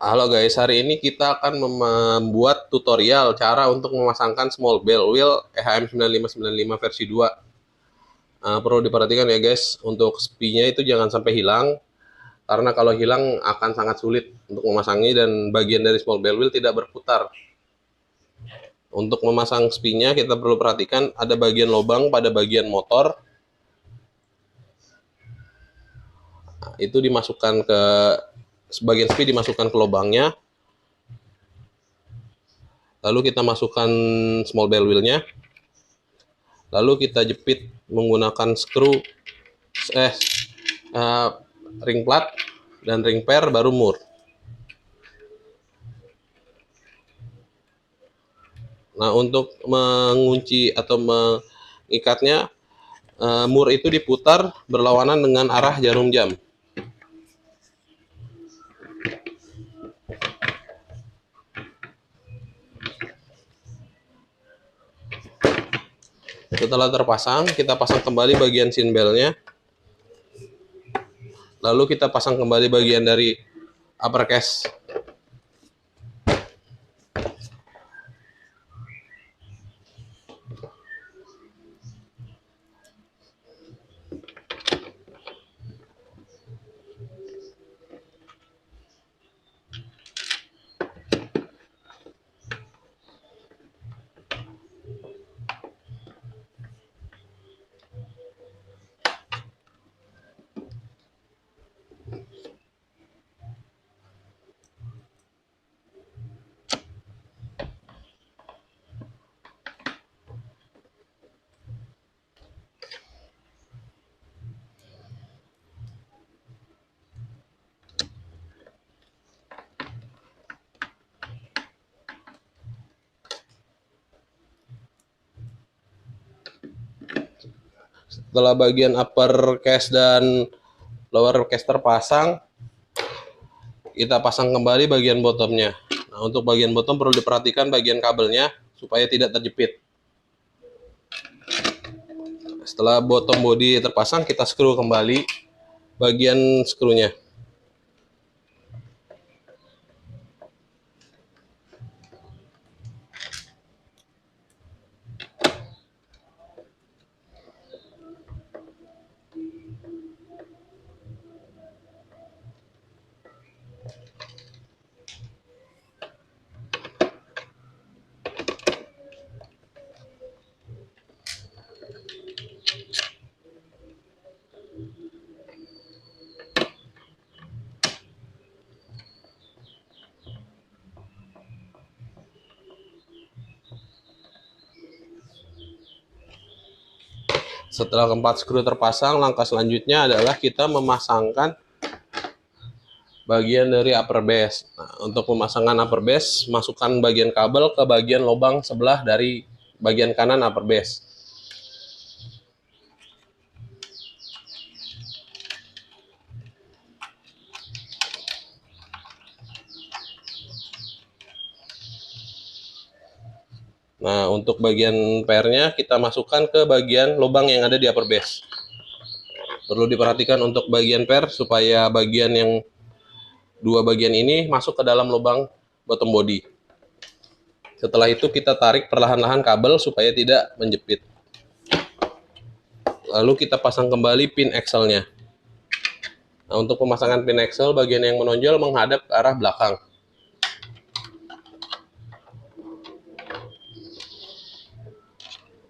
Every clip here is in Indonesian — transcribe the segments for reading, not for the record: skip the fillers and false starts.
Halo guys, hari ini kita akan membuat tutorial cara untuk memasangkan small bell wheel EHM9595 versi 2. Perlu diperhatikan ya guys, untuk spie-nya itu jangan sampai hilang, karena kalau hilang akan sangat sulit untuk memasangnya dan bagian dari small bell wheel tidak berputar. Untuk memasang spie-nya kita perlu perhatikan ada bagian lubang pada bagian motor. Itu dimasukkan ke sebagian spie dimasukkan ke lubangnya. Lalu kita masukkan small bell wheel-nya. Lalu kita jepit menggunakan ring plat dan ring per baru mur. Nah, untuk mengunci atau mengikatnya, mur itu diputar berlawanan dengan arah jarum jam. Setelah terpasang, kita pasang kembali bagian sin bell-nya. Lalu kita pasang kembali bagian dari upper case. Setelah bagian upper case dan lower case terpasang, kita pasang kembali bagian bottomnya. Nah, untuk bagian bottom perlu diperhatikan bagian kabelnya supaya tidak terjepit. Setelah bottom body terpasang, kita screw kembali bagian skrunya. Setelah keempat skru terpasang, langkah selanjutnya adalah kita memasangkan bagian dari upper base. Nah, untuk pemasangan upper base, masukkan bagian kabel ke bagian lubang sebelah dari bagian kanan upper base. Nah, untuk bagian pernya kita masukkan ke bagian lubang yang ada di upper base. Perlu diperhatikan untuk bagian per supaya bagian yang dua bagian ini masuk ke dalam lubang bottom body. Setelah itu kita tarik perlahan-lahan kabel supaya tidak menjepit. Lalu kita pasang kembali pin axle-nya. Nah, untuk pemasangan pin axle, bagian yang menonjol menghadap ke arah belakang.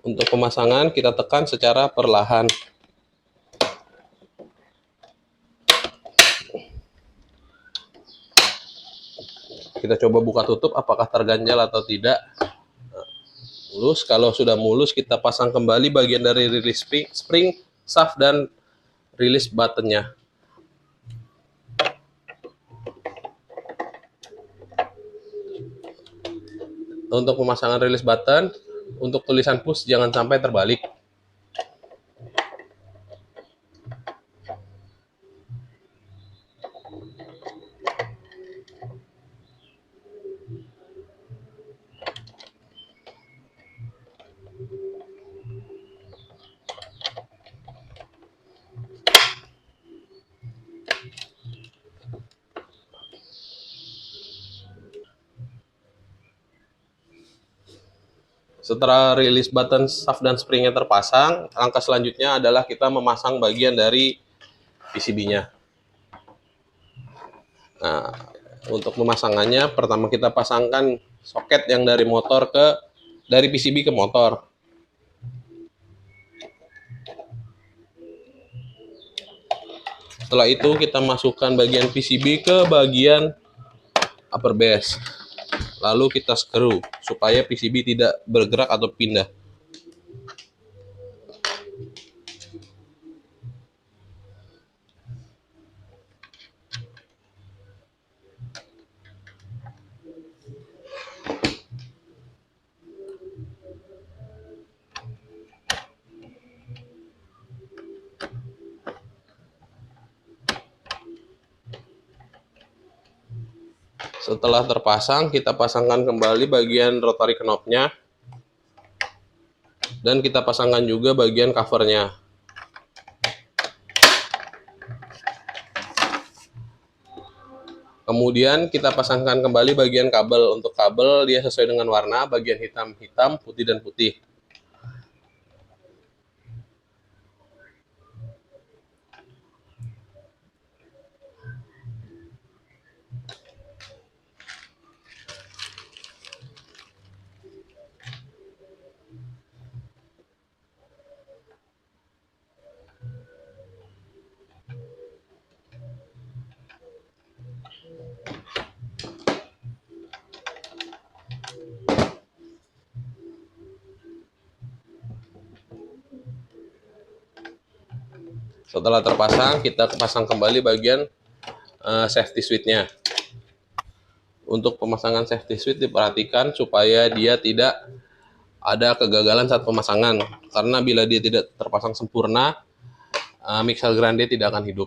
Untuk pemasangan kita tekan secara perlahan. Kita coba buka tutup apakah terganjal atau tidak. Mulus, kalau sudah mulus kita pasang kembali bagian dari release spring, shaft dan release buttonnya. Untuk pemasangan release button, untuk tulisan push jangan sampai terbalik. Setelah rilis button shaft dan springnya terpasang, langkah selanjutnya adalah kita memasang bagian dari PCB-nya. Nah, untuk pemasangannya, pertama kita pasangkan soket yang dari PCB ke motor. Setelah itu kita masukkan bagian PCB ke bagian upper base. Lalu kita screw supaya PCB tidak bergerak atau pindah. Setelah terpasang, kita pasangkan kembali bagian rotary knob-nya. Dan kita pasangkan juga bagian covernya. Kemudian kita pasangkan kembali bagian kabel. Untuk kabel dia sesuai dengan warna, bagian hitam, putih dan putih. Setelah terpasang, kita pasang kembali bagian safety switch-nya. Untuk pemasangan safety switch diperhatikan supaya dia tidak ada kegagalan saat pemasangan. Karena bila dia tidak terpasang sempurna, mixer grande tidak akan hidup.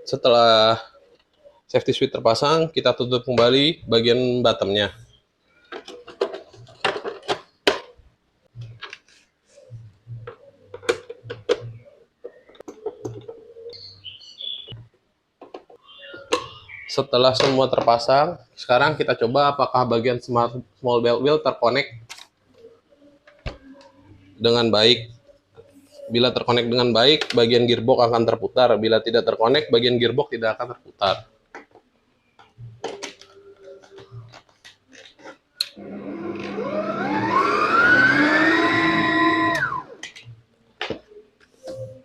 Setelah safety switch terpasang, kita tutup kembali bagian bottom-nya. Setelah semua terpasang, sekarang kita coba apakah bagian small bell wheel terkonek dengan baik. Bila terkonek dengan baik, bagian gearbox akan terputar. Bila tidak terkonek, bagian gearbox tidak akan terputar.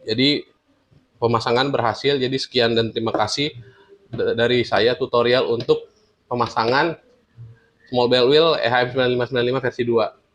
Jadi pemasangan berhasil. Jadi sekian dan terima kasih dari saya tutorial untuk pemasangan small bell wheel EHM 9595 versi 2.